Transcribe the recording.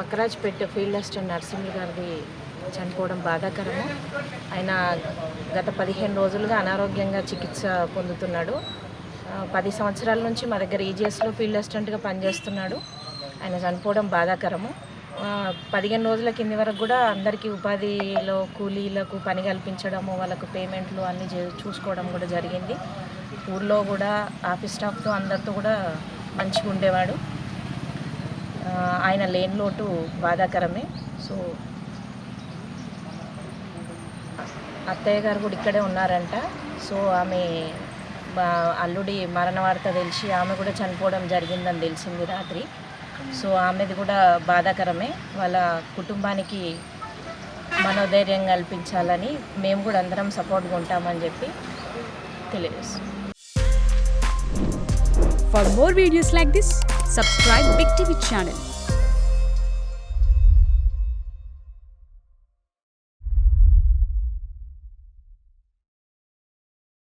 అక్కరాజ్పేట field assistant Narsimhulu గారిది చనిపోవడం బాధాకరము. ఆయన గత 15 రోజులుగా అనారోగ్యంగా చికిత్స పొందుతున్నాడు. 10 సంవత్సరాల నుంచి మా దగ్గర ఈజీఎస్లో ఫీల్డ్ అసిస్టెంట్గా పనిచేస్తున్నాడు. ఆయన చనిపోవడం బాధాకరము. 15 రోజుల కింది వరకు కూడా అందరికీ ఉపాధిలో కూలీలకు పని కల్పించడము, వాళ్ళకు పేమెంట్లు అన్నీ చూసుకోవడం కూడా జరిగింది. ఊర్లో కూడా ఆఫీస్ స్టాఫ్తో అందరితో కూడా మంచిగా ఉండేవాడు. ఆయన లేని లోటు బాధాకరమే. సో అత్తయ్య గారు కూడా ఇక్కడే ఉన్నారంట. సో ఆమె అల్లుడి మరణ వార్త తెలిసి ఆమె కూడా చనిపోవడం జరిగిందని తెలిసింది రాత్రి. సో ఆమెది కూడా బాధాకరమే. వాళ్ళ కుటుంబానికి మనోధైర్యం కల్పించాలని మేము కూడా అందరం సపోర్ట్గా ఉంటామని చెప్పి తెలియజేస్తాం. For more videos like this, subscribe Big TV channel.